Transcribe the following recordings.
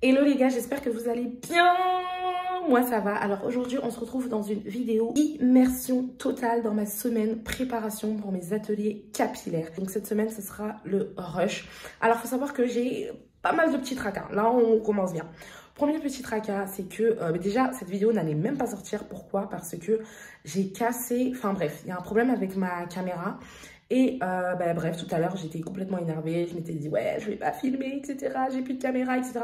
Hello les gars, j'espère que vous allez bien. Moi ça va. Alors aujourd'hui on se retrouve dans une vidéo immersion totale dans ma semaine préparation pour mes ateliers capillaires. Donc cette semaine ce sera le rush. Alors faut savoir que j'ai pas mal de petits tracas. Là on commence bien. Premier petit tracas, c'est que déjà cette vidéo n'allait même pas sortir. Pourquoi? Parce que j'ai cassé, enfin bref, il y a un problème avec ma caméra. Et bref, tout à l'heure, j'étais complètement énervée. Je m'étais dit, ouais, je vais pas filmer, etc. J'ai plus de caméra, etc.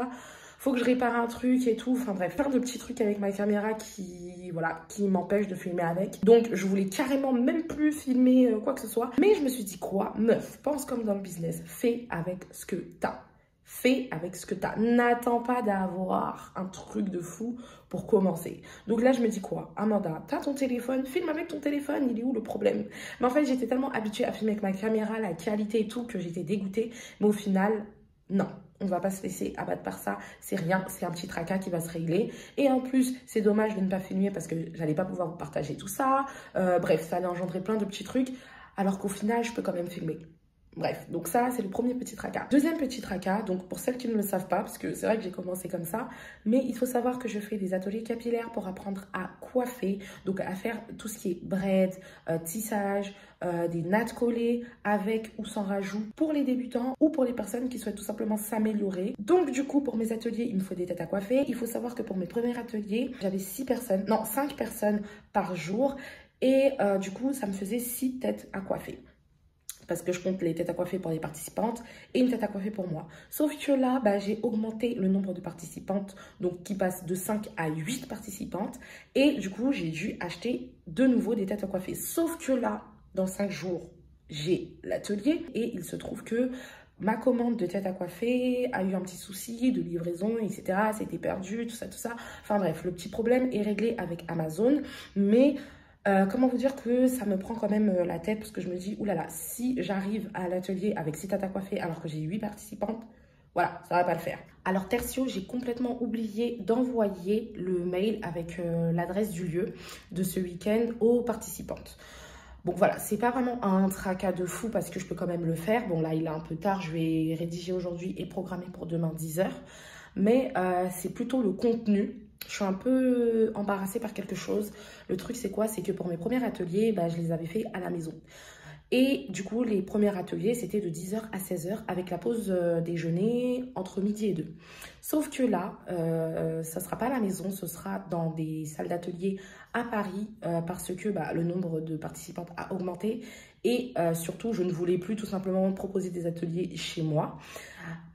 Faut que je répare un truc et tout. Enfin bref, plein de petits trucs avec ma caméra qui, voilà, qui m'empêchent de filmer avec. Donc, je voulais carrément même plus filmer quoi que ce soit. Mais je me suis dit, quoi, meuf, pense comme dans le business. Fais avec ce que t'as. Fais avec ce que tu as. N'attends pas d'avoir un truc de fou pour commencer. Donc là, je me dis quoi? Amanda, tu as ton téléphone, filme avec ton téléphone, il est où le problème? Mais en fait, j'étais tellement habituée à filmer avec ma caméra, la qualité et tout, que j'étais dégoûtée. Mais au final, non. On ne va pas se laisser abattre par ça. C'est rien, c'est un petit tracas qui va se régler. Et en plus, c'est dommage de ne pas filmer parce que j'allais pas pouvoir vous partager tout ça. Bref, ça allait engendrer plein de petits trucs. Alors qu'au final, je peux quand même filmer. Bref, donc ça, c'est le premier petit tracas. Deuxième petit tracas, donc pour celles qui ne le savent pas, parce que c'est vrai que j'ai commencé comme ça, mais il faut savoir que je fais des ateliers capillaires pour apprendre à coiffer, donc à faire tout ce qui est braid, tissage, des nattes collées, avec ou sans rajout, pour les débutants ou pour les personnes qui souhaitent tout simplement s'améliorer. Donc du coup, pour mes ateliers, il me faut des têtes à coiffer. Il faut savoir que pour mes premiers ateliers, j'avais 5 personnes par jour, et du coup, ça me faisait 6 têtes à coiffer. Parce que je compte les têtes à coiffer pour les participantes et une tête à coiffer pour moi. Sauf que là, j'ai augmenté le nombre de participantes, donc qui passe de 5 à 8 participantes. Et du coup, j'ai dû acheter de nouveau des têtes à coiffer. Sauf que là, dans 5 jours, j'ai l'atelier et il se trouve que ma commande de tête à coiffer a eu un petit souci de livraison, etc. C'était perdu, tout ça, tout ça. Enfin bref, le petit problème est réglé avec Amazon, mais... comment vous dire que ça me prend quand même la tête parce que je me dis, oulala, si j'arrive à l'atelier avec 6 têtes à coiffer alors que j'ai 8 participantes, voilà, ça va pas le faire. Alors Tertio, j'ai complètement oublié d'envoyer le mail avec l'adresse du lieu de ce week-end aux participantes. Bon voilà, c'est pas vraiment un tracas de fou parce que je peux quand même le faire. Bon là, il est un peu tard, je vais rédiger aujourd'hui et programmer pour demain 10 h. Mais c'est plutôt le contenu. Je suis un peu embarrassée par quelque chose. Le truc, c'est quoi? C'est que pour mes premiers ateliers, je les avais fait à la maison. Et du coup, les premiers ateliers, c'était de 10 h à 16 h avec la pause déjeuner entre midi et 2. Sauf que là, ça ne sera pas à la maison, ce sera dans des salles d'atelier à Paris parce que le nombre de participantes a augmenté. Et surtout, je ne voulais plus tout simplement proposer des ateliers chez moi.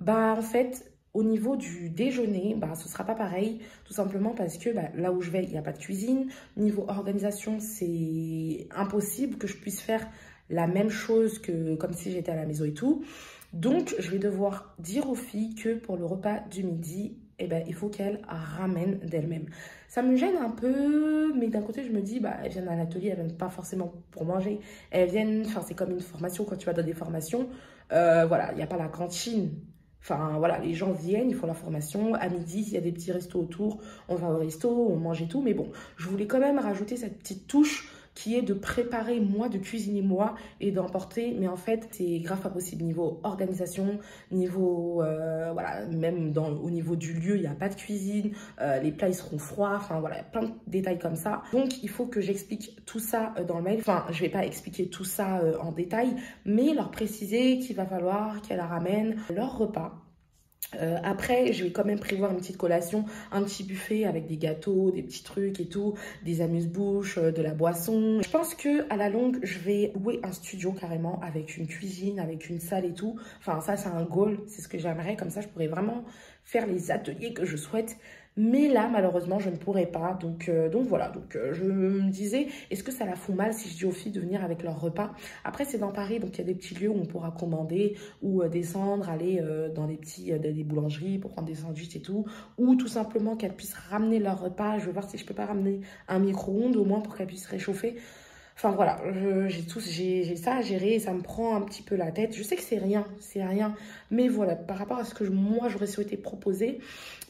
En fait... Au niveau du déjeuner, ce ne sera pas pareil, tout simplement parce que là où je vais, il n'y a pas de cuisine. Niveau organisation, c'est impossible que je puisse faire la même chose que comme si j'étais à la maison et tout. Donc, je vais devoir dire aux filles que pour le repas du midi, il faut qu'elles ramènent d'elles-mêmes. Ça me gêne un peu, mais d'un côté, je me dis, elles viennent à l'atelier, elles ne viennent pas forcément pour manger. Elles viennent, c'est comme une formation, quand tu vas dans des formations, voilà, il n'y a pas la cantine. Enfin, voilà, les gens viennent, ils font la formation. À midi, s'il y a des petits restos autour, on va au resto, on mange et tout. Mais bon, je voulais quand même rajouter cette petite touche qui est de préparer moi, de cuisiner moi et d'emporter. Mais en fait, c'est grave pas possible niveau organisation, niveau, voilà, même au niveau du lieu, il n'y a pas de cuisine. Les plats, ils seront froids. Enfin, voilà, plein de détails comme ça. Donc, il faut que j'explique tout ça dans le mail. Enfin, je vais pas expliquer tout ça en détail, mais leur préciser qu'il va falloir qu'elles ramènent leur repas. Après, je vais quand même prévoir une petite collation, un petit buffet avec des gâteaux, des petits trucs et tout, des amuse-bouches, de la boisson. Je pense que à la longue, je vais louer un studio carrément avec une cuisine, avec une salle et tout. Enfin, ça, c'est un goal, c'est ce que j'aimerais. Comme ça, je pourrais vraiment faire les ateliers que je souhaite. Mais là, malheureusement, je ne pourrais pas. Donc voilà. Donc, je me disais, est-ce que ça la fout mal si je dis aux filles de venir avec leur repas? Après, c'est dans Paris, donc il y a des petits lieux où on pourra commander ou descendre, aller dans des boulangeries pour prendre des sandwichs et tout. Ou tout simplement qu'elles puissent ramener leur repas. Je vais voir si je peux pas ramener un micro-ondes au moins pour qu'elles puissent réchauffer. Enfin voilà, j'ai ça à gérer et ça me prend un petit peu la tête. Je sais que c'est rien. Mais voilà, par rapport à ce que moi j'aurais souhaité proposer,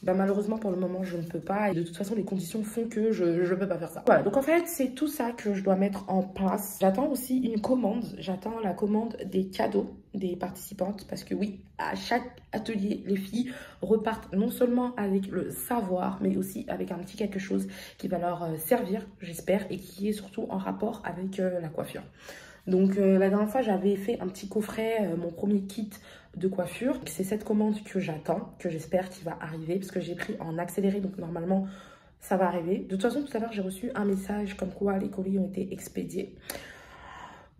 malheureusement pour le moment je ne peux pas. Et de toute façon les conditions font que je ne peux pas faire ça. Voilà, donc en fait c'est tout ça que je dois mettre en place. J'attends aussi une commande, j'attends la commande des cadeaux. des participantes parce que oui, à chaque atelier, les filles repartent non seulement avec le savoir, mais aussi avec un petit quelque chose qui va leur servir, j'espère, et qui est surtout en rapport avec la coiffure. Donc la dernière fois, j'avais fait un petit coffret, mon premier kit de coiffure. C'est cette commande que j'attends, que j'espère qu'il va arriver, parce que j'ai pris en accéléré, donc normalement, ça va arriver. De toute façon, tout à l'heure, j'ai reçu un message comme quoi les colis ont été expédiés.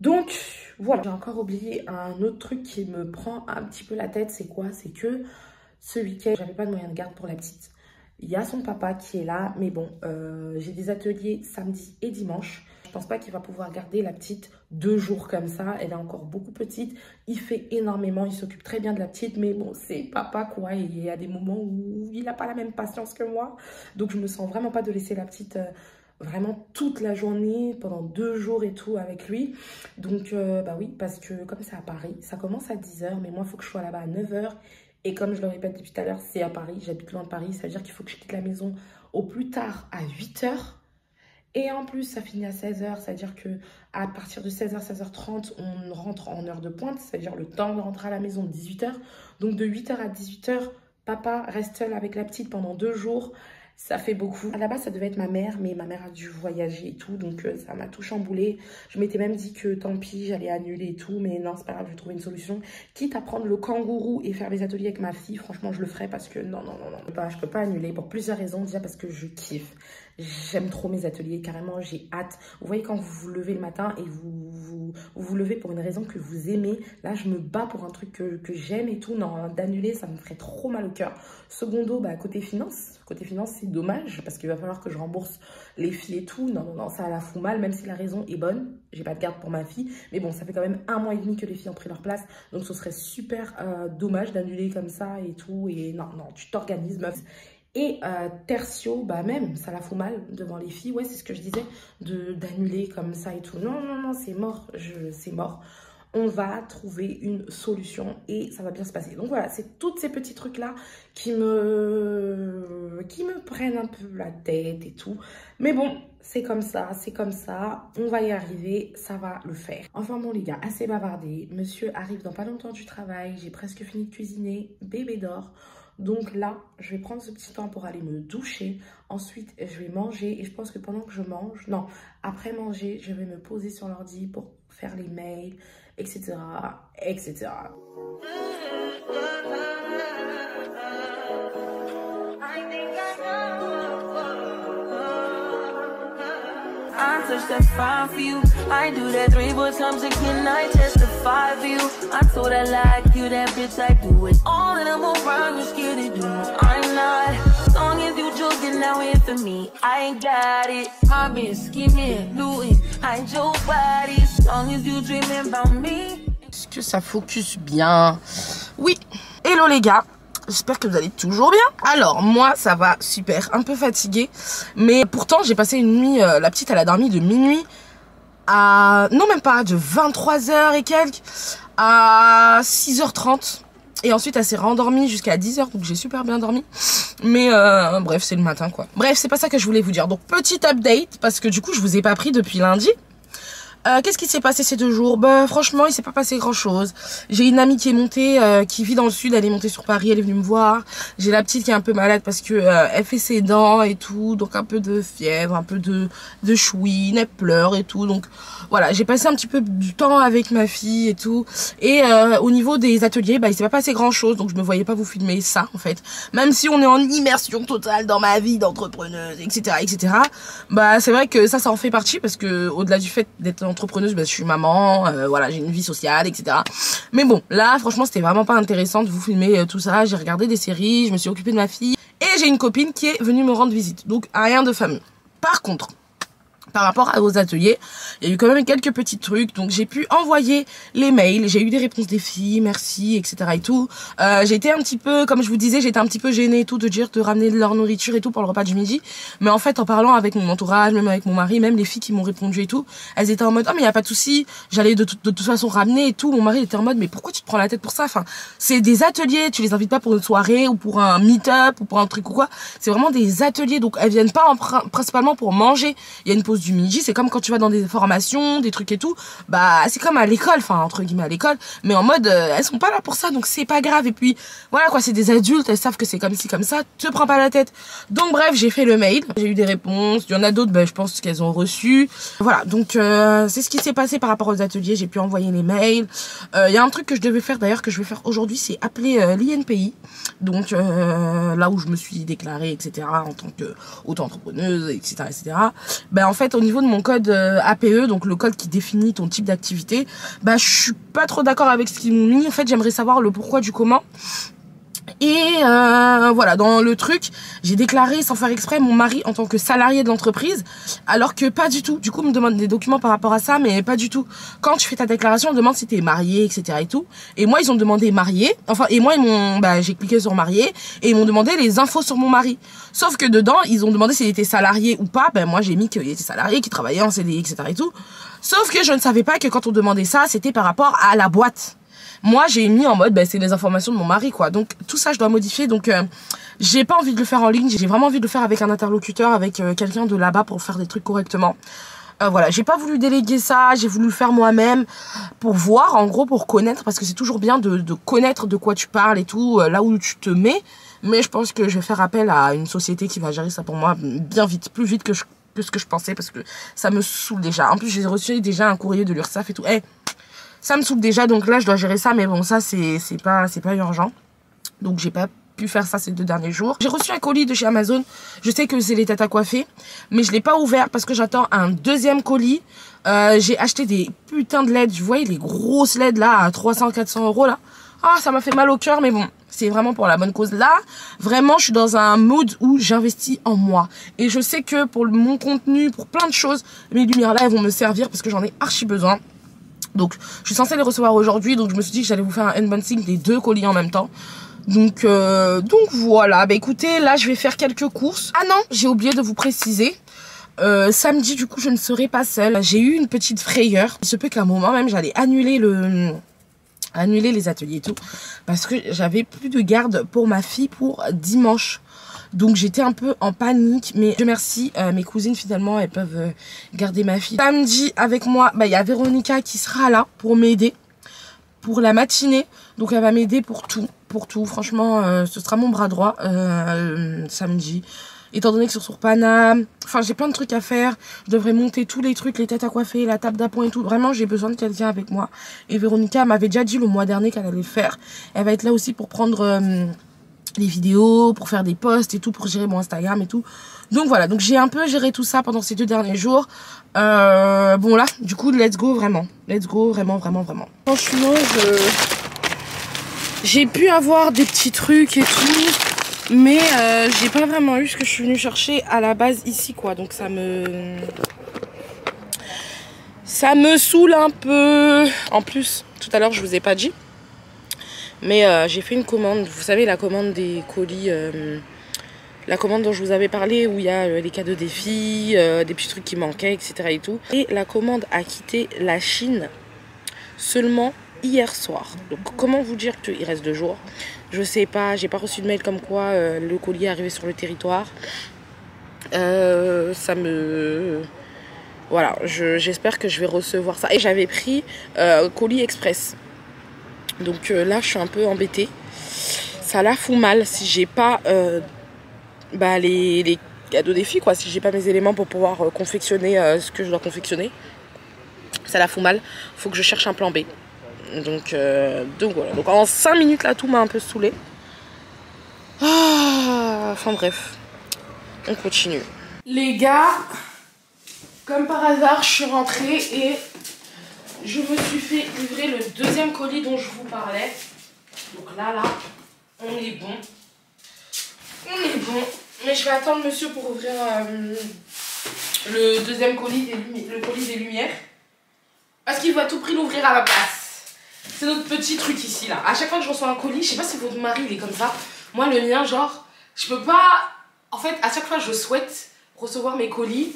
Donc, voilà. J'ai encore oublié un autre truc qui me prend un petit peu la tête. C'est quoi? C'est que ce week-end, j'avais pas de moyen de garde pour la petite. Il y a son papa qui est là, mais bon, j'ai des ateliers samedi et dimanche. Je pense pas qu'il va pouvoir garder la petite 2 jours comme ça. Elle est encore beaucoup petite. Il fait énormément, il s'occupe très bien de la petite, mais bon, c'est papa quoi. Et il y a des moments où il n'a pas la même patience que moi. Donc, je me sens vraiment pas de laisser la petite... vraiment toute la journée, pendant 2 jours et tout avec lui. Donc, bah oui, parce que comme c'est à Paris, ça commence à 10 h, mais moi, il faut que je sois là-bas à 9 h. Et comme je le répète depuis tout à l'heure, c'est à Paris, j'habite loin de Paris. Ça veut dire qu'il faut que je quitte la maison au plus tard à 8 h. Et en plus, ça finit à 16 h. Ça veut dire qu'à partir de 16 h, 16 h 30, on rentre en heure de pointe. Ça veut dire le temps de rentrer à la maison, 18 h. Donc, de 8 h à 18 h, papa reste seul avec la petite pendant 2 jours. Ça fait beaucoup. À la base, ça devait être ma mère, mais ma mère a dû voyager et tout, donc ça m'a tout chamboulé. Je m'étais même dit que tant pis, j'allais annuler et tout, mais non, c'est pas grave, je vais trouver une solution. Quitte à prendre le kangourou et faire les ateliers avec ma fille, franchement, je le ferai parce que non. Je peux pas annuler pour plusieurs raisons. Déjà parce que je kiffe. J'aime trop mes ateliers, carrément, j'ai hâte. Vous voyez, quand vous vous levez le matin et vous levez pour une raison que vous aimez, là, je me bats pour un truc que j'aime et tout. Non, d'annuler, ça me ferait trop mal au cœur. Secondo, bah, côté finance, c'est dommage parce qu'il va falloir que je rembourse les filles et tout. Non, ça la fout mal, même si la raison est bonne. J'ai pas de garde pour ma fille, mais bon, ça fait quand même 1 mois et demi que les filles ont pris leur place. Donc, ce serait super dommage d'annuler comme ça et tout. Et non, tu t'organises, meuf. Et tertio, bah même, ça la fout mal devant les filles. Ouais, c'est ce que je disais, d'annuler comme ça et tout. Non, c'est mort, c'est mort. On va trouver une solution et ça va bien se passer. Donc voilà, c'est tous ces petits trucs-là qui me prennent un peu la tête et tout. Mais bon, c'est comme ça. On va y arriver, ça va le faire. Enfin bon les gars, assez bavardé. Monsieur arrive dans pas longtemps du travail. J'ai presque fini de cuisiner. Bébé dort. Donc là, je vais prendre ce petit temps pour aller me doucher. Ensuite, je vais manger. Et je pense que pendant que je mange, non, après manger, je vais me poser sur l'ordi pour faire les mails, etc. etc. I touch that 5 for you. I do that 3 4 times again. I testify for you. I told her like you, that bitch. I do it all and I'm around. You scared to do. I'm not. As long as you joking now in for me, I ain't got it. I've been scheming, looting. I ain't your body. As long as you dreaming about me. Est-ce que ça focus bien? Oui. Hello les gars. J'espère que vous allez toujours bien. Alors, moi, ça va super. Un peu fatiguée. Mais pourtant, j'ai passé une nuit... la petite, elle a dormi de minuit à... Non, même pas. De 23 h et quelques à 6 h 30. Et ensuite, elle s'est rendormie jusqu'à 10 h. Donc, j'ai super bien dormi. Mais bref, c'est le matin, quoi. Bref, c'est pas ça que je voulais vous dire. Donc, petite update. Parce que du coup, je vous ai pas pris depuis lundi. Qu'est-ce qui s'est passé ces 2 jours? Bah franchement, il s'est pas passé grand chose. J'ai une amie qui est montée, qui vit dans le sud, elle est montée sur Paris, elle est venue me voir. J'ai la petite qui est un peu malade parce que elle fait ses dents et tout, donc un peu de fièvre, un peu de chouine, elle pleure et tout. Donc voilà, j'ai passé un petit peu du temps avec ma fille et tout. Et au niveau des ateliers, bah il s'est pas passé grand chose, donc je me voyais pas vous filmer ça en fait. Même si on est en immersion totale dans ma vie d'entrepreneuse, etc. Bah c'est vrai que ça en fait partie parce que au-delà du fait d'être entrepreneuse, bah, je suis maman, voilà, j'ai une vie sociale, etc. Mais bon, là, franchement, c'était vraiment pas intéressant de vous filmer tout ça. J'ai regardé des séries, je me suis occupée de ma fille et j'ai une copine qui est venue me rendre visite. Donc, rien de fameux. Par contre, par rapport aux ateliers, il y a eu quand même quelques petits trucs. Donc j'ai pu envoyer les mails, j'ai eu des réponses des filles, merci, etc. et tout. J'ai été un petit peu, comme je vous disais, j'étais un petit peu gênée et tout de dire de ramener de leur nourriture et tout pour le repas du midi. Mais en fait, en parlant avec mon entourage, même avec mon mari, même les filles qui m'ont répondu et tout, elles étaient en mode, oh mais y a pas de souci, j'allais de toute façon ramener et tout. Mon mari était en mode, mais pourquoi tu te prends la tête pour ça? Enfin, c'est des ateliers, tu les invites pas pour une soirée ou pour un meet-up ou pour un truc ou quoi. C'est vraiment des ateliers, donc elles viennent pas principalement pour manger. Il y a une pause du midi, c'est comme quand tu vas dans des formations, des trucs et tout, bah c'est comme à l'école, enfin entre guillemets à l'école, mais en mode elles sont pas là pour ça, donc c'est pas grave. Et puis voilà quoi, c'est des adultes, elles savent que c'est comme ci comme ça, te prends pas la tête. Donc bref, j'ai fait le mail, j'ai eu des réponses, il y en a d'autres, bah, je pense qu'elles ont reçu. Voilà, donc c'est ce qui s'est passé par rapport aux ateliers, j'ai pu envoyer les mails. Il y a un truc que je devais faire d'ailleurs, que je vais faire aujourd'hui, c'est appeler l'INPI, donc là où je me suis déclarée, etc., en tant qu'auto-entrepreneuse, etc., etc. Ben en fait, au niveau de mon code APE, donc le code qui définit ton type d'activité, ben je suis pas trop d'accord avec ce qu'ils m'ont mis. En fait, j'aimerais savoir le pourquoi du comment. Et voilà, dans le truc, j'ai déclaré sans faire exprès mon mari en tant que salarié de l'entreprise, alors que pas du tout. Du coup, on me demande des documents par rapport à ça, mais pas du tout. Quand tu fais ta déclaration, on demande si t'es marié, etc. et tout. Et moi, ils ont demandé marié. Enfin, et moi, ils m'ont, bah, j'ai cliqué sur marié et ils m'ont demandé les infos sur mon mari. Sauf que dedans, ils ont demandé s'il était salarié ou pas. Ben moi, j'ai mis qu'il était salarié, qu'il travaillait en CDI, etc. et tout. Sauf que je ne savais pas que quand on demandait ça, c'était par rapport à la boîte. Moi, j'ai mis en mode, bah, c'est les informations de mon mari, quoi. Donc, tout ça, je dois modifier. Donc, j'ai pas envie de le faire en ligne. J'ai vraiment envie de le faire avec un interlocuteur, avec quelqu'un de là-bas pour faire des trucs correctement. Voilà, j'ai pas voulu déléguer ça. J'ai voulu le faire moi-même pour voir, en gros, pour connaître. Parce que c'est toujours bien de connaître de quoi tu parles et tout, là où tu te mets. Mais je pense que je vais faire appel à une société qui va gérer ça pour moi bien vite, plus vite que ce que je pensais, parce que ça me saoule déjà. En plus, j'ai reçu déjà un courrier de l'URSSAF et tout. Hey, ça me saoule déjà, donc là je dois gérer ça, mais bon, ça c'est pas urgent, donc j'ai pas pu faire ça ces 2 derniers jours. J'ai reçu un colis de chez Amazon, je sais que c'est les têtes à coiffer, mais je l'ai pas ouvert parce que j'attends un deuxième colis. J'ai acheté des putains de LED, vous voyez les grosses LED là à 300-400 € là. Ah, ça m'a fait mal au cœur, mais bon, c'est vraiment pour la bonne cause. Là, vraiment, je suis dans un mode où j'investis en moi. Et je sais que pour mon contenu, pour plein de choses, mes lumières là, elles vont me servir parce que j'en ai archi besoin. Donc, je suis censée les recevoir aujourd'hui, donc je me suis dit que j'allais vous faire un unboxing des 2 colis en même temps. Donc voilà, bah écoutez, là je vais faire quelques courses. Ah non, j'ai oublié de vous préciser. Samedi, du coup, je ne serai pas seule. J'ai eu une petite frayeur. Il se peut qu'à un moment même, j'allais annuler les ateliers et tout, parce que j'avais plus de garde pour ma fille pour dimanche. Donc j'étais un peu en panique, mais Dieu merci, mes cousines finalement elles peuvent garder ma fille. Samedi avec moi, bah il y a Véronica qui sera là pour m'aider pour la matinée. Donc elle va m'aider pour tout. Franchement, ce sera mon bras droit samedi. Étant donné que sur Paname, enfin j'ai plein de trucs à faire. Je devrais monter tous les trucs, les têtes à coiffer, la table d'appoint et tout. Vraiment j'ai besoin de quelqu'un avec moi. Et Véronica m'avait déjà dit le mois dernier qu'elle allait le faire. Elle va être là aussi pour prendre les vidéos, pour faire des posts et tout, pour gérer mon Instagram et tout. Donc voilà, donc j'ai un peu géré tout ça pendant ces 2 derniers jours. Bon là, du coup, let's go vraiment. Let's go, vraiment. Franchement, j'ai pu avoir des petits trucs et tout, mais j'ai pas vraiment eu ce que je suis venue chercher à la base ici, quoi. Donc ça me saoule un peu. En plus, tout à l'heure, je vous ai pas dit, mais j'ai fait une commande, vous savez, la commande des colis, la commande dont je vous avais parlé, où il y a les cadeaux des filles, des petits trucs qui manquaient, etc. et tout. Et la commande a quitté la Chine seulement hier soir. Donc comment vous dire qu'il reste 2 jours? Je sais pas, j'ai pas reçu de mail comme quoi le colis est arrivé sur le territoire. Ça me... Voilà, j'espère que je vais recevoir ça. Et j'avais pris colis express. Donc là, je suis un peu embêtée. Ça la fout mal si j'ai pas les cadeaux des filles, quoi. Si j'ai pas mes éléments pour pouvoir confectionner ce que je dois confectionner. Ça la fout mal. Faut que je cherche un plan B. Donc voilà. Donc en 5 minutes, là, tout m'a un peu saoulée. Enfin bref. On continue. Les gars, comme par hasard, je suis rentrée et je me suis fait livrer le 2e colis dont je vous parlais. Donc là, on est bon. Mais je vais attendre monsieur pour ouvrir le 2e colis, le colis des lumières. Parce qu'il veut à tout prix l'ouvrir à ma place. C'est notre petit truc ici, là. À chaque fois que je reçois un colis, je sais pas si votre mari il est comme ça. Moi, le mien, genre, je peux pas... En fait, à chaque fois, je souhaite recevoir mes colis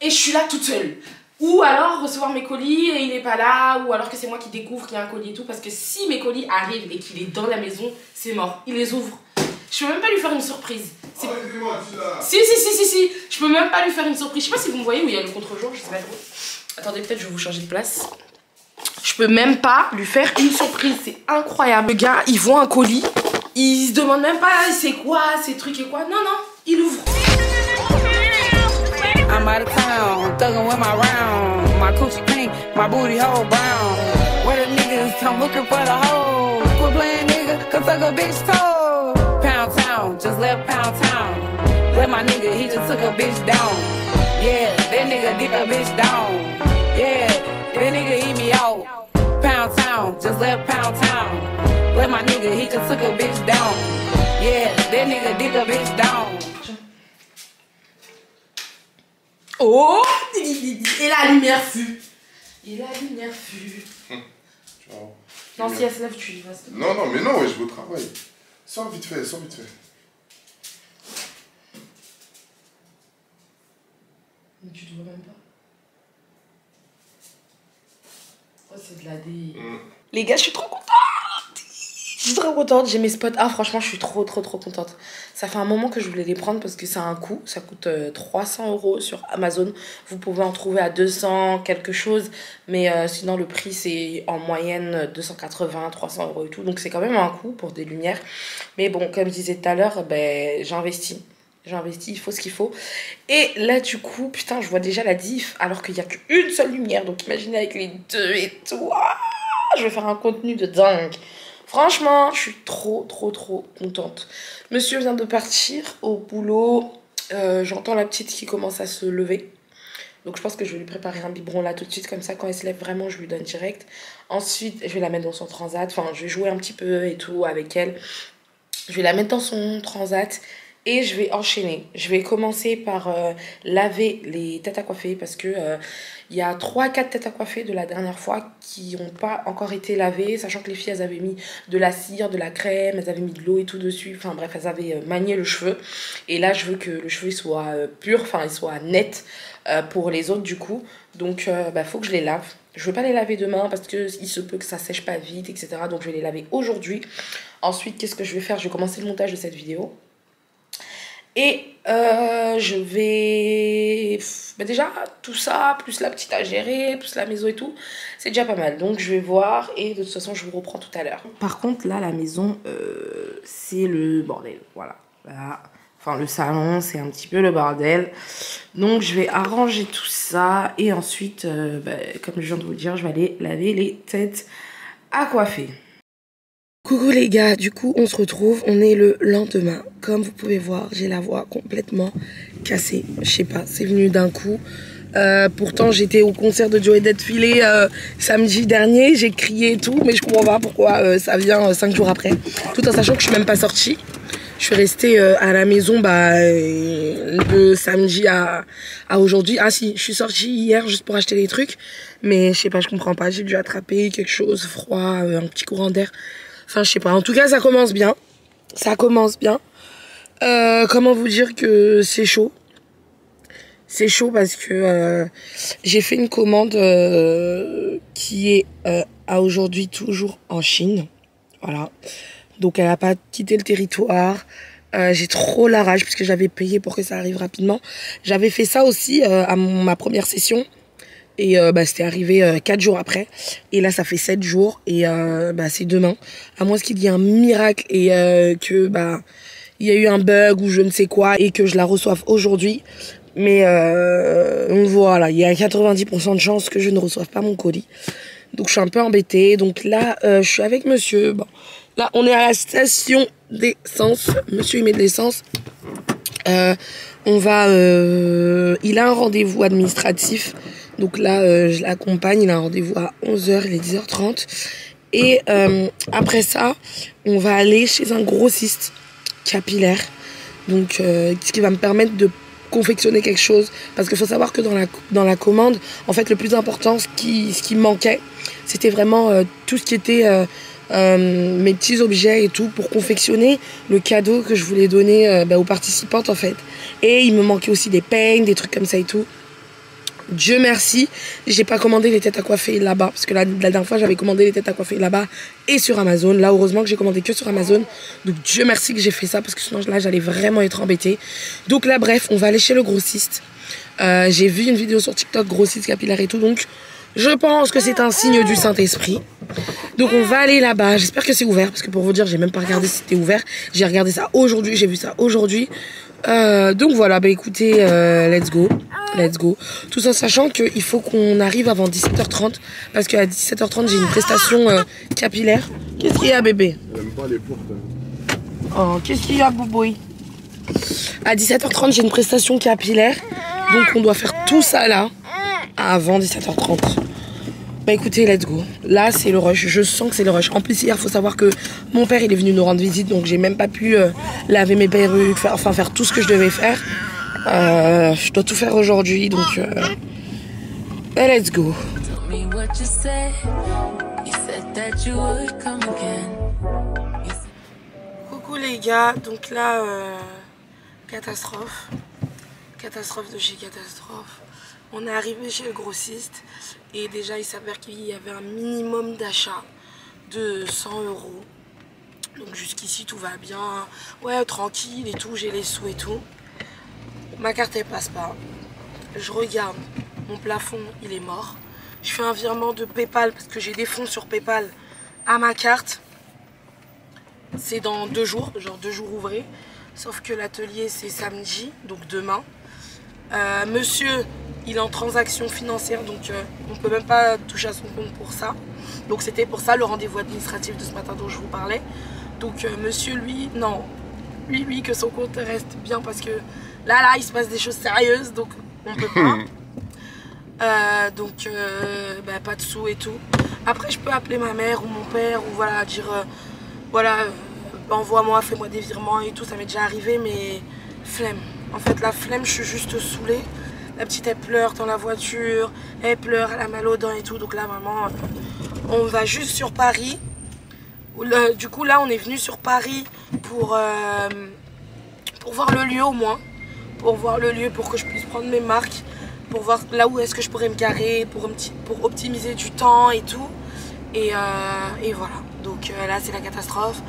et je suis là toute seule. Ou alors recevoir mes colis et il est pas là, ou alors que c'est moi qui découvre qu'il y a un colis et tout. Parce que si mes colis arrivent et qu'il est dans la maison, c'est mort. Il les ouvre. Je peux même pas lui faire une surprise. Ah, excuse-moi, tu l'as. Si. Je peux même pas lui faire une surprise. Je sais pas si vous me voyez où il y a le contre-jour, je sais pas trop. Attendez, peut-être je vais vous changer de place. Je peux même pas lui faire une surprise. C'est incroyable. Le gars, il voit un colis. Il se demande même pas c'est quoi, ces trucs et quoi. Non, il ouvre. I'm out of town, thuggin' with my round. My coochie pink, my booty hole brown. Where the niggas come looking for the hoes. Quit playing nigga, cause suck a bitch toe. Pound town, just left Pound town. Let my nigga, he just took a bitch down. Yeah, that nigga dick a bitch down. Yeah, that nigga eat me out. Pound town, just left Pound town. Let my nigga, he just took a bitch down. Yeah, that nigga dick a bitch down. Oh, et la lumière fut. Et la lumière fut. Non, si elle se lève, tu y vas. Non, mais non, ouais, je vais au travail. Sors vite fait. Mais tu te vois même pas. Oh, c'est de la dé. Les gars, je suis trop contente. Je suis trop contente, j'ai mes spots. Ah, franchement, je suis trop contente. Ça fait un moment que je voulais les prendre parce que ça a un coût. Ça coûte 300 € sur Amazon. Vous pouvez en trouver à 200 quelque chose. Mais sinon, le prix, c'est en moyenne 280, 300 € et tout. Donc, c'est quand même un coût pour des lumières. Mais bon, comme je disais tout à l'heure, ben, j'investis, il faut ce qu'il faut. Et là, du coup, putain, je vois déjà la diff. Alors qu'il n'y a qu'une seule lumière. Donc, imaginez avec les deux et tout. Ah, je vais faire un contenu de dingue. Franchement, je suis trop contente. Monsieur vient de partir au boulot. J'entends la petite qui commence à se lever. Donc je pense que je vais lui préparer un biberon là tout de suite. Comme ça, quand elle se lève vraiment, je lui donne direct. Ensuite, je vais la mettre dans son transat. Enfin, je vais jouer un petit peu et tout avec elle. Je vais la mettre dans son transat. Et je vais enchaîner. Je vais commencer par laver les têtes à coiffer parce que il y a 3-4 têtes à coiffer de la dernière fois qui n'ont pas encore été lavées, sachant que les filles, elles avaient mis de la cire, de la crème, elles avaient mis de l'eau et tout dessus. Enfin bref, elles avaient manié le cheveu. Et là, je veux que le cheveu soit pur, enfin il soit net pour les autres du coup. Donc faut que je les lave. Je ne veux pas les laver demain parce qu'il se peut que ça sèche pas vite, etc. Donc je vais les laver aujourd'hui. Ensuite, qu'est-ce que je vais faire? Je vais commencer le montage de cette vidéo. Et je vais... déjà, tout ça, plus la petite à gérer, plus la maison et tout, c'est déjà pas mal. Donc, je vais voir et de toute façon, je vous reprends tout à l'heure. Par contre, là, la maison, c'est le bordel. Voilà. Enfin, le salon, c'est un petit peu le bordel. Donc, je vais arranger tout ça. Et ensuite, comme je viens de vous le dire, je vais aller laver les têtes à coiffer. Coucou les gars, du coup on se retrouve, on est le lendemain. Comme vous pouvez voir, j'ai la voix complètement cassée. Je sais pas, c'est venu d'un coup. Pourtant j'étais au concert de Joey Défilé samedi dernier, j'ai crié et tout, mais je comprends pas pourquoi ça vient 5 jours après. Tout en sachant que je suis même pas sortie. Je suis restée à la maison de samedi à aujourd'hui. Ah si, je suis sortie hier juste pour acheter des trucs. Mais je sais pas, je comprends pas, j'ai dû attraper quelque chose, froid, un petit courant d'air. Enfin, je sais pas. En tout cas, ça commence bien. Comment vous dire que c'est chaud? C'est chaud parce que j'ai fait une commande qui est à aujourd'hui toujours en Chine. Voilà. Donc, elle n'a pas quitté le territoire. J'ai trop la rage puisque j'avais payé pour que ça arrive rapidement. J'avais fait ça aussi à ma première session. Et c'était arrivé 4 jours après. Et là, ça fait 7 jours. Et c'est demain. À moins qu'il y ait un miracle et que il y a eu un bug ou je ne sais quoi. Et que je la reçoive aujourd'hui. Mais voilà, il y a 90% de chances que je ne reçoive pas mon colis. Donc je suis un peu embêtée. Donc là, je suis avec monsieur. Bon, là, on est à la station d'essence. Monsieur, il met de l'essence. Il a un rendez-vous administratif. Donc là, je l'accompagne, il a un rendez-vous à 11h, il est 10h30. Et après ça, on va aller chez un grossiste capillaire. Donc, ce qui va me permettre de confectionner quelque chose. Parce qu'il faut savoir que dans la commande, en fait, le plus important, ce qui manquait, c'était vraiment tout ce qui était mes petits objets et tout pour confectionner le cadeau que je voulais donner aux participantes, en fait. Et il me manquait aussi des peignes, des trucs comme ça et tout. Dieu merci, j'ai pas commandé les têtes à coiffer là-bas. Parce que la dernière fois, j'avais commandé les têtes à coiffer là-bas et sur Amazon. Là, heureusement que j'ai commandé que sur Amazon. Donc, Dieu merci que j'ai fait ça parce que sinon, là, j'allais vraiment être embêtée. Donc là, bref, on va aller chez le grossiste. J'ai vu une vidéo sur TikTok, grossiste capillaire et tout. Donc, je pense que c'est un signe du Saint-Esprit. Donc, on va aller là-bas. J'espère que c'est ouvert. Parce que pour vous dire, j'ai même pas regardé si c'était ouvert. J'ai regardé ça aujourd'hui. J'ai vu ça aujourd'hui. Donc voilà, bah écoutez, let's go. Tout ça sachant qu'il faut qu'on arrive avant 17h30 parce qu'à 17h30 j'ai une prestation capillaire. Qu'est-ce qu'il y a bébé? J'aime pas les portes. Oh, qu'est-ce qu'il y a Bouboui? À 17h30 j'ai une prestation capillaire. Donc on doit faire tout ça là avant 17h30. Bah écoutez, let's go. Là c'est le rush, je sens que c'est le rush. En plus hier, faut savoir que mon père il est venu nous rendre visite. Donc j'ai même pas pu laver mes perruques, faire tout ce que je devais faire. Je dois tout faire aujourd'hui, donc let's go. Coucou les gars, donc là, catastrophe de chez catastrophe. On est arrivé chez le grossiste et déjà il s'avère qu'il y avait un minimum d'achat de 100 €. Donc jusqu'ici tout va bien, ouais tranquille et tout, j'ai les sous et tout. Ma carte elle passe pas. Je regarde, mon plafond il est mort. Je fais un virement de PayPal parce que j'ai des fonds sur PayPal à ma carte. C'est dans 2 jours, genre 2 jours ouvrés. Sauf que l'atelier c'est samedi, donc demain. Monsieur, il est en transaction financière, donc on peut même pas toucher à son compte pour ça. Donc c'était pour ça le rendez-vous administratif de ce matin dont je vous parlais. Donc monsieur lui, non, lui que son compte reste bien parce que là il se passe des choses sérieuses, donc on peut pas. Donc bah, pas de sous et tout. Après je peux appeler ma mère ou mon père ou voilà dire voilà envoie-moi, fais-moi des virements et tout, ça m'est déjà arrivé mais flemme. En fait la flemme, je suis juste saoulée. La petite elle pleure dans la voiture, elle pleure, elle a mal aux dents et tout. Donc là vraiment on va juste sur Paris. Du coup là on est venu sur Paris pour voir le lieu au moins. Pour voir le lieu, pour que je puisse prendre mes marques. Pour voir là où est-ce que je pourrais me garer, pour optimiser du temps et tout. Et voilà, donc là c'est la catastrophe.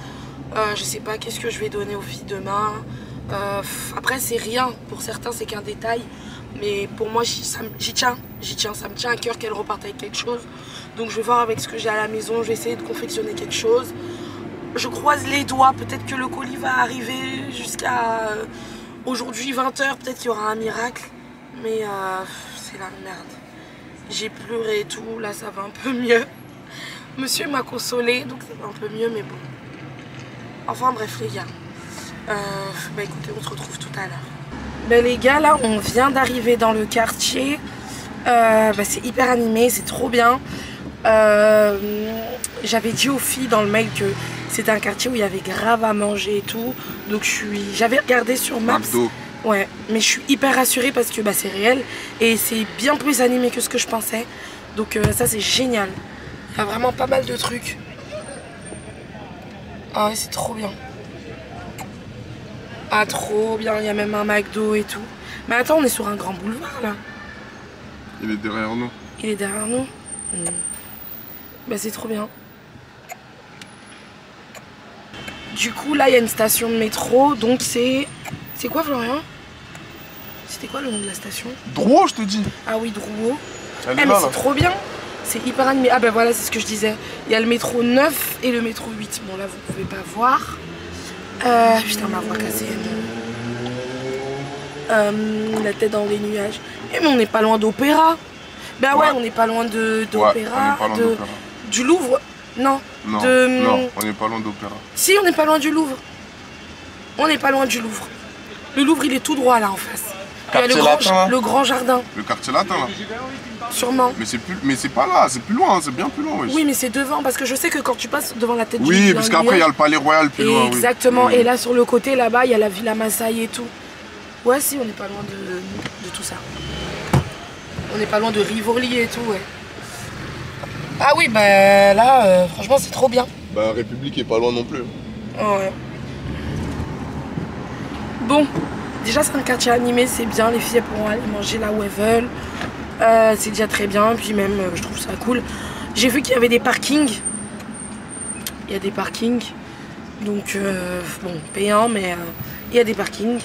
Je sais pas qu'est-ce que je vais donner aux filles demain. Après c'est rien, pour certains c'est qu'un détail. Mais pour moi j'y tiens, ça me tient à cœur qu'elles repartent avec quelque chose. Donc je vais voir avec ce que j'ai à la maison, je vais essayer de confectionner quelque chose. Je croise les doigts, peut-être que le colis va arriver jusqu'à aujourd'hui 20h, peut-être qu'il y aura un miracle. Mais c'est la merde. J'ai pleuré et tout, là ça va un peu mieux. Monsieur m'a consolé, donc ça va un peu mieux, mais bon. Enfin bref les gars, bah écoutez, on se retrouve tout à l'heure. Ben les gars, là on vient d'arriver dans le quartier. C'est hyper animé, c'est trop bien. J'avais dit aux filles dans le mail que c'était un quartier où il y avait grave à manger et tout. Donc j'avais regardé sur Maps. Ouais, mais je suis hyper rassurée parce que bah, c'est réel et c'est bien plus animé que ce que je pensais. Donc ça c'est génial. Il y a vraiment pas mal de trucs. Ah ouais, c'est trop bien. Ah trop bien, il y a même un McDo et tout. Mais attends, on est sur un grand boulevard là. Il est derrière nous. Il est derrière nous. Bah c'est trop bien. Du coup là il y a une station de métro, donc c'est... C'est quoi Florian? C'était quoi le nom de la station? Drouot je te dis. Ah oui, Drouot. Mais c'est trop bien. C'est hyper animé. Ah bah voilà, c'est ce que je disais. Il y a le métro 9 et le métro 8. Bon là vous pouvez pas voir. Putain, ma voix cassée. La tête dans les nuages. Et mais on n'est pas loin d'Opéra. Bah ouais, on n'est pas loin d'Opéra. Du Louvre. Non. Non, on n'est pas loin d'Opéra. Si, on n'est pas loin du Louvre. On n'est pas loin du Louvre. Le Louvre, il est tout droit là en face. Il y a le grand jardin. Le quartier latin là. Sûrement. Mais c'est pas là, c'est plus loin, c'est bien plus loin. Wesh. Oui, mais c'est devant parce que je sais que quand tu passes devant la tête du Oui, parce qu'après il y a le palais royal plus loin. Exactement. Oui. Et là sur le côté là-bas, il y a la Villa Massaï et tout. Ouais, si, on n'est pas loin de tout ça. On n'est pas loin de Rivoli et tout, ouais. Ah oui, bah là, franchement, c'est trop bien. Bah, République est pas loin non plus. Oh, ouais. Bon, déjà, c'est un quartier animé, c'est bien. Les filles, elles pourront aller manger là où elles veulent. C'est déjà très bien, puis même je trouve ça cool. J'ai vu qu'il y avait des parkings. Il y a des parkings. Donc bon, payant, mais il y a des parkings.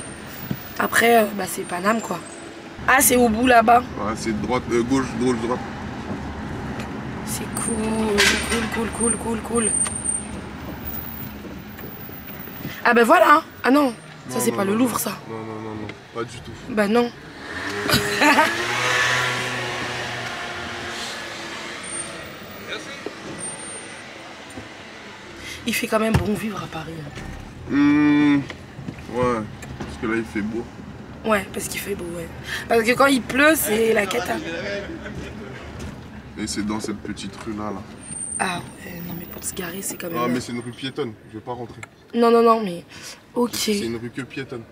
Après, bah, c'est Paname quoi. Ah, c'est au bout là-bas. Ouais, c'est droite, gauche, droite. C'est cool. Ah bah voilà hein. Ah non, ça c'est pas le Louvre ça. Non, pas du tout. Bah non. Il fait quand même bon vivre à Paris. Ouais, parce que là il fait beau. Ouais, parce qu'il fait beau, ouais. Parce que quand il pleut, c'est la cata. Et c'est dans cette petite rue là. Ah ouais, non mais pour se garer, c'est quand même... Ah mais c'est une rue piétonne, je vais pas rentrer. Non, mais... Ok. C'est une rue que piétonne.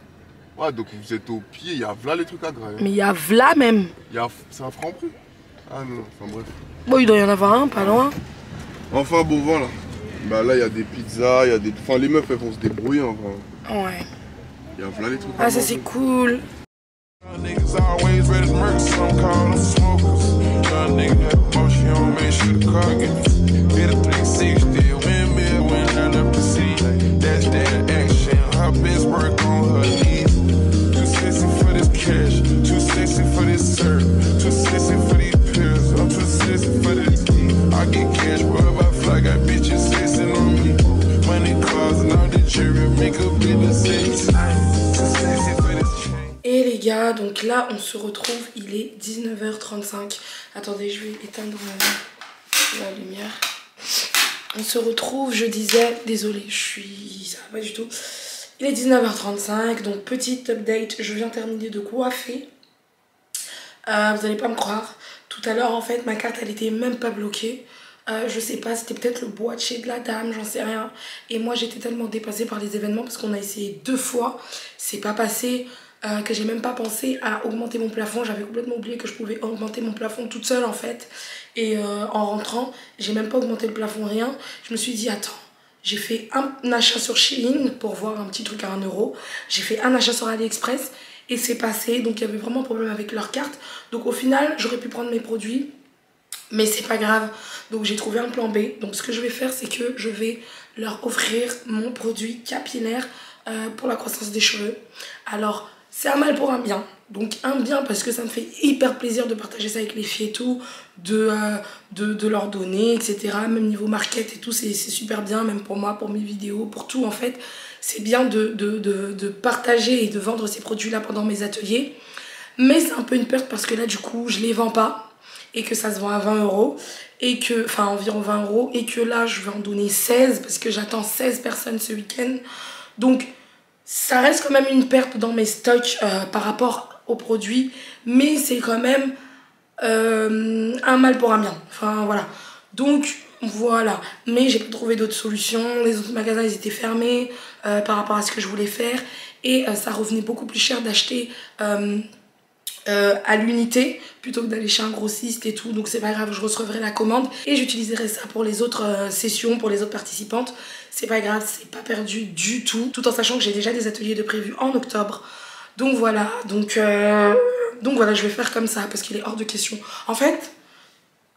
Ouais, donc vous êtes au pied, il y a là les trucs à grailler. Mais il y a v'là même. C'est un Franprix. Ah non, enfin bref. Bon, il doit y en avoir un, pas loin. Enfin bon, voilà. Bah là, il y a des pizzas, il y a des... Enfin, les meufs, elles vont se débrouiller, enfin. Ouais. Il y a là les trucs. Ah, ça c'est cool. Niggas always ready to murder, some call them smokers. Young nigga got the motion, you don't make sure the car get hit a 360, windmill when I left the seat. That's that action, her best work on her knees. Too sexy for this cash, too sexy for this serve, too sexy for these pills, I'm too sexy for this. I get cash wherever I fly, got bitches sexing on me. Money, cars, and all the jewelry, make a business sexy. Too sexy for this. Et les gars, donc là on se retrouve, il est 19h35. Attendez, je vais éteindre la lumière. On se retrouve, je disais, désolée, ça va pas du tout. Il est 19h35, donc petite update, je viens terminer de coiffer. Vous allez pas me croire, tout à l'heure en fait ma carte elle était même pas bloquée. Je sais pas, c'était peut-être le boîtier de la dame, j'en sais rien. Et moi j'étais tellement dépassée par les événements parce qu'on a essayé 2 fois, c'est pas passé. Que j'ai même pas pensé à augmenter mon plafond. J'avais complètement oublié que je pouvais augmenter mon plafond toute seule en fait. Et en rentrant, j'ai même pas augmenté le plafond, rien. Je me suis dit, attends, j'ai fait un achat sur Shein pour voir un petit truc à 1 €. J'ai fait un achat sur AliExpress et c'est passé. Donc il y avait vraiment un problème avec leur carte. Donc au final, j'aurais pu prendre mes produits. Mais c'est pas grave. Donc j'ai trouvé un plan B. Donc ce que je vais faire, c'est que je vais leur offrir mon produit capillaire pour la croissance des cheveux. Alors... c'est un mal pour un bien. Donc un bien parce que ça me fait hyper plaisir de partager ça avec les filles et tout, de leur donner, etc. Même niveau market et tout, c'est super bien, même pour moi, pour mes vidéos, pour tout en fait. C'est bien de partager et de vendre ces produits-là pendant mes ateliers. Mais c'est un peu une perte parce que là, du coup, je les vends pas et que ça se vend à 20 €. Et que, enfin, environ 20 €. Et que là, je vais en donner 16 parce que j'attends 16 personnes ce week-end. Donc... ça reste quand même une perte dans mes stocks par rapport aux produits, mais c'est quand même un mal pour un bien. Enfin voilà. Donc voilà. Mais j'ai pas trouvé d'autres solutions. Les autres magasins ils étaient fermés par rapport à ce que je voulais faire. Et ça revenait beaucoup plus cher d'acheter à l'unité plutôt que d'aller chez un grossiste et tout. Donc c'est pas grave, je recevrai la commande et j'utiliserai ça pour les autres sessions, pour les autres participantes. C'est pas grave, c'est pas perdu du tout, tout en sachant que j'ai déjà des ateliers de prévus en octobre. Donc voilà, donc voilà, je vais faire comme ça parce qu'il est hors de question. En fait,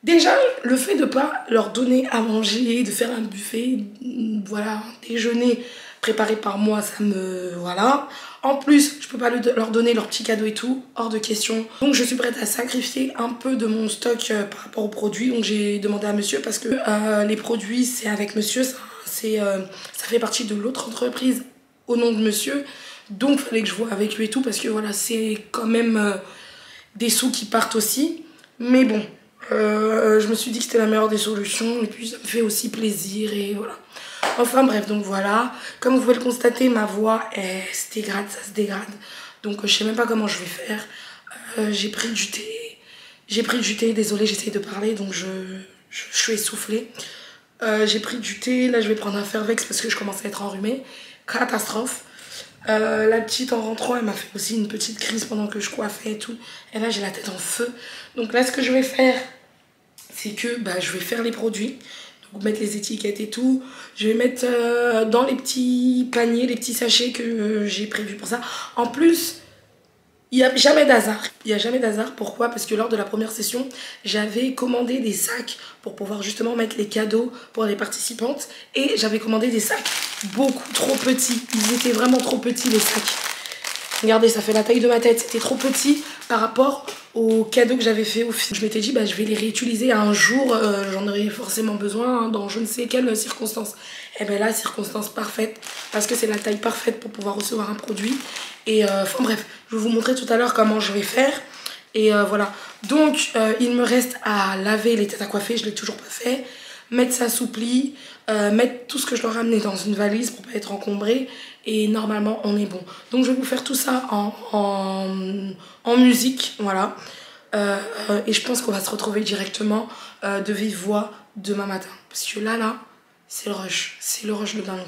déjà le fait de pas leur donner à manger, de faire un buffet, voilà, un déjeuner préparé par moi, ça me... voilà. En plus, je peux pas leur donner leurs petits cadeaux et tout, hors de question. Donc je suis prête à sacrifier un peu de mon stock par rapport aux produits. Donc j'ai demandé à monsieur parce que les produits, c'est avec monsieur, ça fait partie de l'autre entreprise au nom de monsieur. Donc il fallait que je vois avec lui et tout parce que voilà, c'est quand même des sous qui partent aussi. Mais bon, je me suis dit que c'était la meilleure des solutions et puis ça me fait aussi plaisir et voilà. Enfin bref, donc voilà, comme vous pouvez le constater, ma voix se dégrade, ça se dégrade. Donc je sais même pas comment je vais faire. J'ai pris du thé, désolée, j'essaye de parler donc je suis essoufflée. J'ai pris du thé, là je vais prendre un Fervex parce que je commence à être enrhumée. Catastrophe. La petite en rentrant, elle m'a fait aussi une petite crise pendant que je coiffais et tout. Et là j'ai la tête en feu. Donc là ce que je vais faire, c'est que je vais faire les produits. Mettre les étiquettes et tout. Je vais mettre dans les petits paniers, les petits sachets que j'ai prévus pour ça. En plus, Il n'y a jamais d'hasard. Il n'y a jamais d'hasard. Pourquoi? Parce que lors de la première session, j'avais commandé des sacs pour pouvoir justement mettre les cadeaux pour les participantes. Et j'avais commandé des sacs beaucoup trop petits. Ils étaient vraiment trop petits, les sacs. Regardez, ça fait la taille de ma tête. C'était trop petit par rapport aux cadeaux que j'avais fait aux filles. Je m'étais dit, bah, je vais les réutiliser un jour. J'en aurais forcément besoin dans je ne sais quelle circonstance. Et bien là, circonstance parfaite. Parce que c'est la taille parfaite pour pouvoir recevoir un produit. Et enfin bref, je vais vous montrer tout à l'heure comment je vais faire. Et voilà. Donc, il me reste à laver les têtes à coiffer. Je ne l'ai toujours pas fait. Mettre ça sous pli. Mettre tout ce que je dois ramener dans une valise pour pas être encombré. Et normalement, on est bon. Donc, je vais vous faire tout ça en musique. Voilà. Et je pense qu'on va se retrouver directement de vive voix demain matin. Parce que là, c'est le rush. C'est le rush de dingue.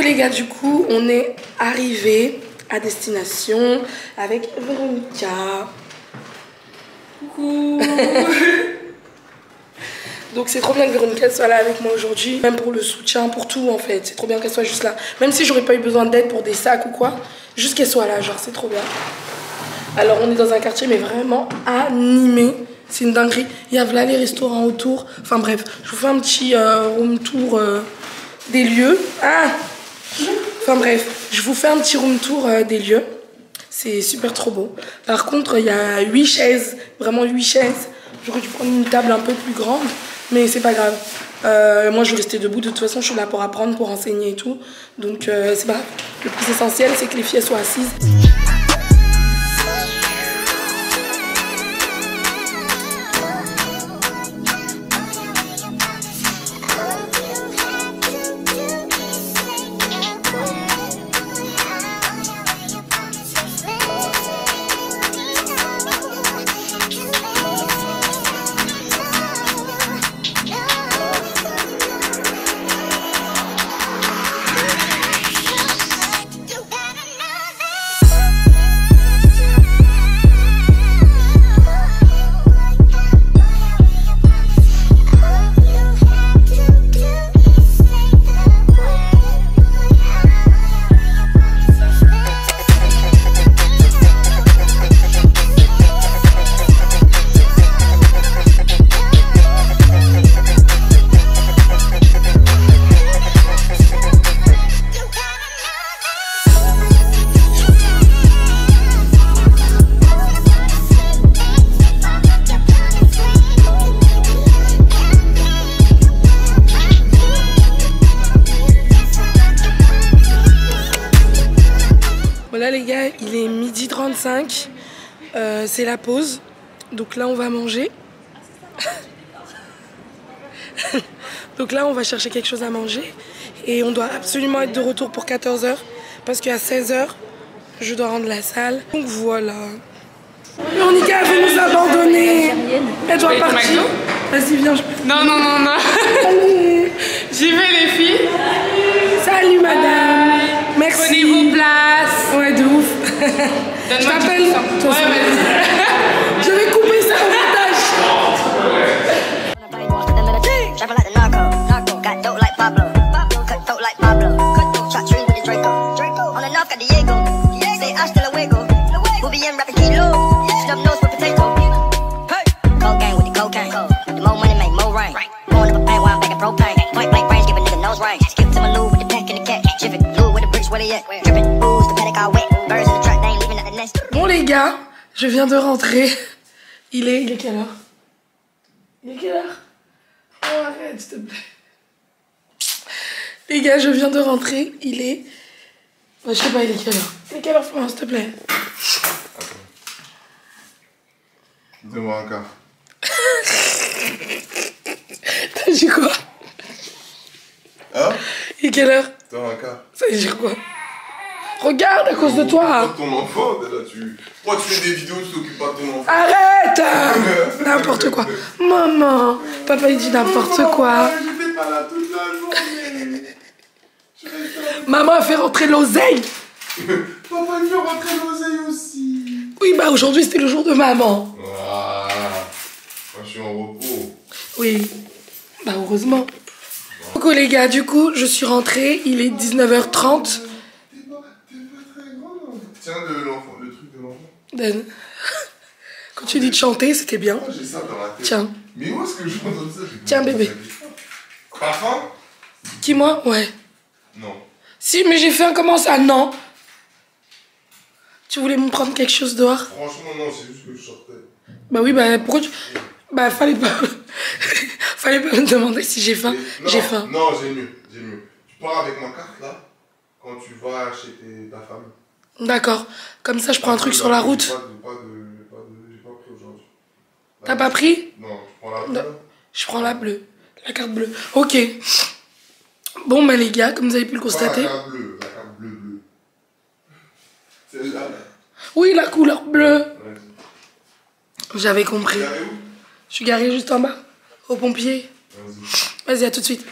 Les gars, du coup on est arrivé à destination avec Véronica. Coucou. Donc c'est trop bien que Véronica soit là avec moi aujourd'hui, même pour le soutien, pour tout en fait. C'est trop bien qu'elle soit juste là, même si j'aurais pas eu besoin d'aide pour des sacs ou quoi, juste qu'elle soit là, genre c'est trop bien. Alors on est dans un quartier mais vraiment animé, c'est une dinguerie. Il y a là les restaurants autour, enfin bref, je vous fais un petit room tour des lieux. Enfin bref, je vous fais un petit room tour des lieux. C'est super trop beau. Par contre, il y a 8 chaises, vraiment 8 chaises. J'aurais dû prendre une table un peu plus grande, mais c'est pas grave. Moi, je vais rester debout. De toute façon, je suis là pour apprendre, pour enseigner et tout. Donc, c'est pas grave. Le plus essentiel, c'est que les filles soient assises. Voilà les gars, il est 12h35, c'est la pause, donc là on va manger. Donc là on va chercher quelque chose à manger et on doit absolument être de retour pour 14h parce qu'à 16h je dois rendre la salle. Donc voilà. Véronica veut nous abandonner. Elle doit partir. Vas-y viens. Non. Allez. J'y vais les filles. Salut madame. Merci. Prenez vos places. Ouais de ouf. Je t'appelle. Je vais couper ça au montage. Travel like the narco, got dope like Pablo, cut dope like Pablo. right. Skip to my Lou with the pack and the cat. Jiffy, Lou with the bricks, where they at? Drippin', ooze, the paddock all wet. Birds in the truck, they ain't leaving nothing nest. Bon les gars, je viens de rentrer. Il est quelle heure? Il est quelle heure? Oh arrête s'il te plaît. Les gars, je viens de rentrer. Il est... je sais pas, il est quelle heure? Il est quelle heure Florent, s'il te plaît? Donne-moi un quart. T'as dit quoi? Hein? Il est quelle heure? Donne-moi un quart. Ça veut dire quoi? Regarde à cause de toi. Ton enfant, là, pourquoi tu fais des vidéos, tu t'occupes pas de ton enfant? Arrête. N'importe quoi. Maman, papa il dit n'importe quoi. J'étais pas là toute la journée. Maman a fait rentrer l'oseille. Papa il fait rentrer l'oseille aussi. Oui, bah aujourd'hui c'était le jour de maman. Voilà. Moi je suis en repos. Oui, bah heureusement. Coucou les gars, du coup je suis rentrée, il est 19h30. T'es pas très grande. Tiens, le truc de l'enfant. Dan. Quand tu dis de chanter, c'était bien. J'ai ça dans la tête. Tiens. Mais où est-ce que je m'entends ça? Tiens bébé. T'as faim? Qui moi? Ouais. Non. Si, mais j'ai fait un comment ça? Non. Tu voulais me prendre quelque chose dehors? Franchement non, c'est juste que je sortais. Bah oui, bah pourquoi tu... Bah fallait pas... fallait pas me demander si j'ai faim. J'ai faim. Non, j'ai mieux. Tu pars avec ma carte là, quand tu vas chez ta famille. D'accord. Comme ça, je prends un truc sur la route. J'ai pas pris aujourd'hui. T'as pas pris? Non, je prends la bleue. Je prends la bleue. La carte bleue. Ok. Bon, bah les gars, comme vous avez pu le constater... La carte bleue. Celle-là, là. Oui, la couleur bleue. Vas-y. J'avais compris. Tu es garé où? Je suis garée juste en bas, au pompier. Vas-y, à tout de suite.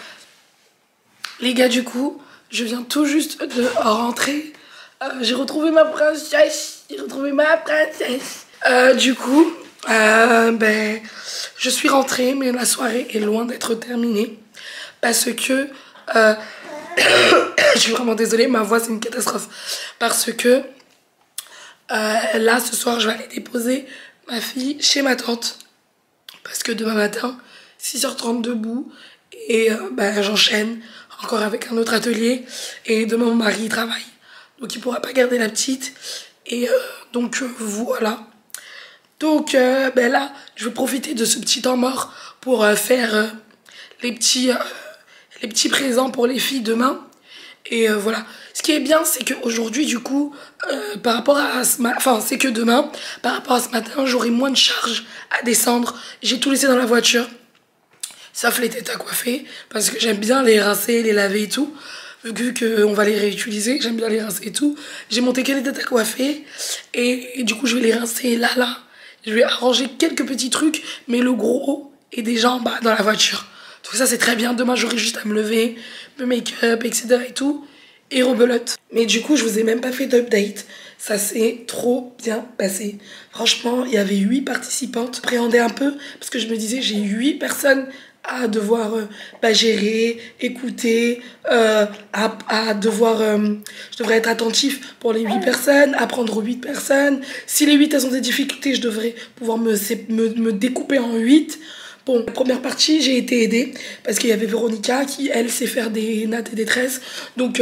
Les gars, du coup, je viens tout juste de rentrer. J'ai retrouvé ma princesse. Du coup, ben, je suis rentrée, mais la soirée est loin d'être terminée. Parce que... je suis vraiment désolée, ma voix, c'est une catastrophe. Parce que... là, ce soir, je vais aller déposer ma fille chez ma tante. Parce que demain matin, 6h30 debout. Et bah, j'enchaîne encore avec un autre atelier. Et demain, mon mari travaille. Donc, il ne pourra pas garder la petite. Et donc, voilà. Donc, ben là, je vais profiter de ce petit temps mort pour faire les petits présents pour les filles demain. Et voilà. Ce qui est bien, c'est qu'aujourd'hui, du coup, par rapport à ce matin, enfin, c'est que demain, par rapport à ce matin, j'aurai moins de charges à descendre. J'ai tout laissé dans la voiture, sauf les têtes à coiffer, parce que j'aime bien les rincer, les laver et tout. Vu qu'on va les réutiliser, j'aime bien les rincer et tout. J'ai monté que les têtes à coiffer, et du coup, je vais les rincer là. Je vais arranger quelques petits trucs, mais le gros est déjà en bas dans la voiture. Donc ça, c'est très bien. Demain, j'aurai juste à me lever, me make-up, etc. et tout. Et rebelote. Mais du coup, je vous ai même pas fait d'update. Ça s'est trop bien passé. Franchement, il y avait 8 participantes. J'appréhendais un peu parce que je me disais, j'ai 8 personnes à devoir gérer, écouter, à devoir... je devrais être attentif pour les 8 personnes, apprendre aux 8 personnes. Si les 8, elles ont des difficultés, je devrais pouvoir me découper en 8. Bon, la première partie, j'ai été aidée parce qu'il y avait Véronica qui, elle, sait faire des nattes et des tresses. Donc,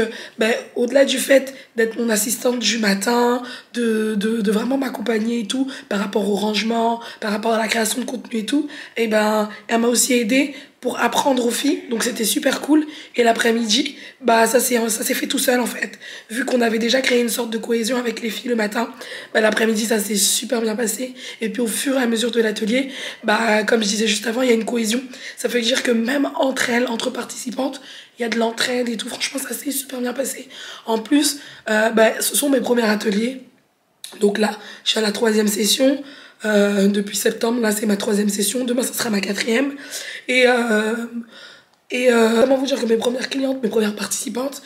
au-delà du fait d'être mon assistante du matin, de vraiment m'accompagner et tout, par rapport au rangement, par rapport à la création de contenu et tout, et ben, elle m'a aussi aidée pour apprendre aux filles. Donc, c'était super cool. Et l'après-midi, bah, ça s'est fait tout seul, en fait. Vu qu'on avait déjà créé une sorte de cohésion avec les filles le matin, bah, l'après-midi, ça s'est super bien passé. Et puis, au fur et à mesure de l'atelier, bah, comme je disais juste avant, il y a une cohésion. Ça veut dire que même entre elles, entre participantes, il y a de l'entraide et tout. Franchement, ça s'est super bien passé. En plus, ce sont mes premiers ateliers. Donc là, je suis à la 3e session. Depuis septembre, là, c'est ma 3e session. Demain, ça sera ma 4e. Et comment vous dire que mes premières clientes, mes premières participantes,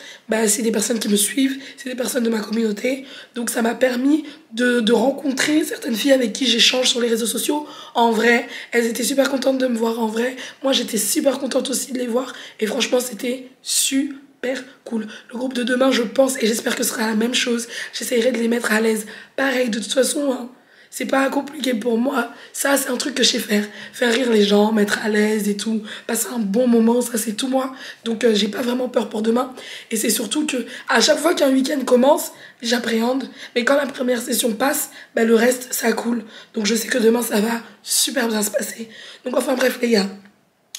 c'est des personnes qui me suivent, c'est des personnes de ma communauté. Donc ça m'a permis de rencontrer certaines filles avec qui j'échange sur les réseaux sociaux en vrai. Elles étaient super contentes de me voir en vrai. Moi, j'étais super contente aussi de les voir. Et franchement, c'était super cool. Le groupe de demain, je pense, et j'espère que ce sera la même chose. J'essaierai de les mettre à l'aise. Pareil, de toute façon, hein, c'est pas compliqué pour moi. Ça, c'est un truc que je sais faire. Faire rire les gens, mettre à l'aise et tout. Passer un bon moment, ça, c'est tout moi. Donc, j'ai pas vraiment peur pour demain. Et c'est surtout que à chaque fois qu'un week-end commence, j'appréhende. Mais quand la première session passe, bah, le reste, ça coule. Donc, je sais que demain, ça va super bien se passer. Donc, enfin, bref, les gars.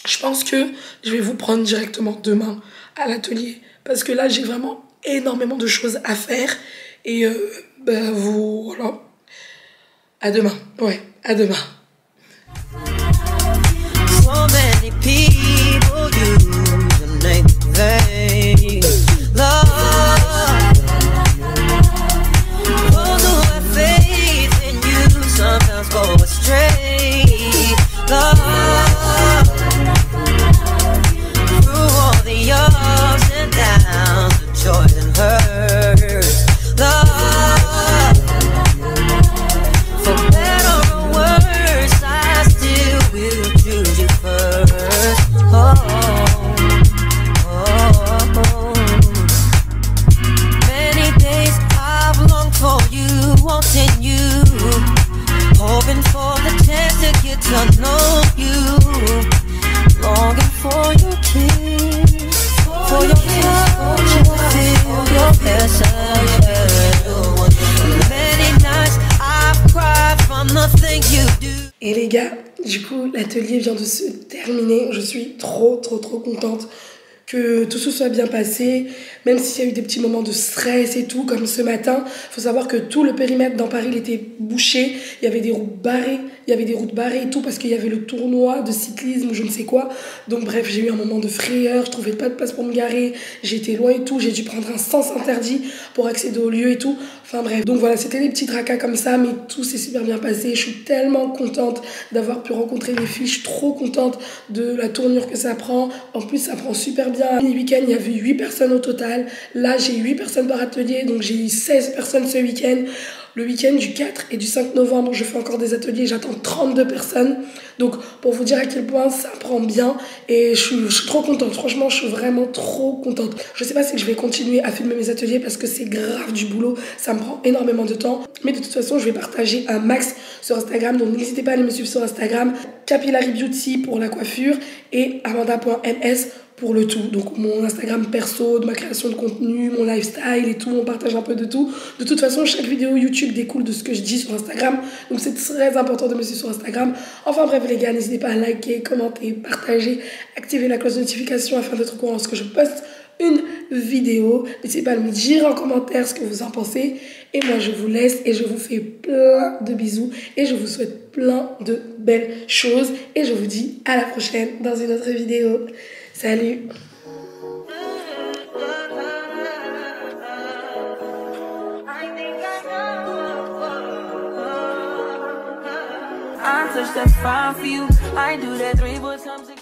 Je pense que je vais vous prendre directement demain à l'atelier. Parce que là, j'ai vraiment énormément de choses à faire. Et, voilà. À demain, ouais, à demain. So many people use the name they love. Those who have faith in you sometimes go astray. Love, through all the ups and downs, the joys and hurts. Love. Hoping for the chance to get to know you, longing for your kiss, for your touch, feel your passion. Many nights I've cried from the things you do. Et les gars, du coup, l'atelier vient de se terminer. Je suis trop contente que tout se soit bien passé, même s'il y a eu des petits moments de stress et tout, comme ce matin. Il faut savoir que tout le périmètre dans Paris il était bouché, il y avait des routes barrées, et tout, parce qu'il y avait le tournoi de cyclisme ou je ne sais quoi. Donc bref, j'ai eu un moment de frayeur, je trouvais pas de place pour me garer, j'étais loin et tout, j'ai dû prendre un sens interdit pour accéder au lieu et tout. Enfin bref, donc voilà, c'était des petits tracas comme ça, mais tout s'est super bien passé. Je suis tellement contente d'avoir pu rencontrer les filles, je suis trop contente de la tournure que ça prend. En plus, ça prend super bien. Le week-end, il y avait 8 personnes au total. Là, j'ai 8 personnes par atelier, donc j'ai eu 16 personnes ce week-end. Le week-end du 4 et du 5 novembre, je fais encore des ateliers, j'attends 32 personnes. Donc, pour vous dire à quel point ça prend bien. Et je suis trop contente, franchement, je suis vraiment trop contente. Je sais pas si je vais continuer à filmer mes ateliers parce que c'est grave du boulot, ça me prend énormément de temps. Mais de toute façon, je vais partager un max sur Instagram, donc n'hésitez pas à aller me suivre sur Instagram. Capillary Beauty pour la coiffure et amanda.ms pour le tout. Donc mon Instagram perso, de ma création de contenu, mon lifestyle et tout, on partage un peu de tout. De toute façon, chaque vidéo YouTube découle de ce que je dis sur Instagram. Donc c'est très important de me suivre sur Instagram. Enfin bref les gars, n'hésitez pas à liker, commenter, partager, activer la cloche de notification afin d'être au courant lorsque je poste une vidéo. N'hésitez pas à me dire en commentaire ce que vous en pensez. Et moi je vous laisse et je vous fais plein de bisous et je vous souhaite plein de belles choses. Et je vous dis à la prochaine dans une autre vidéo. Salut! I touch that fire for you. I do that 3 more times.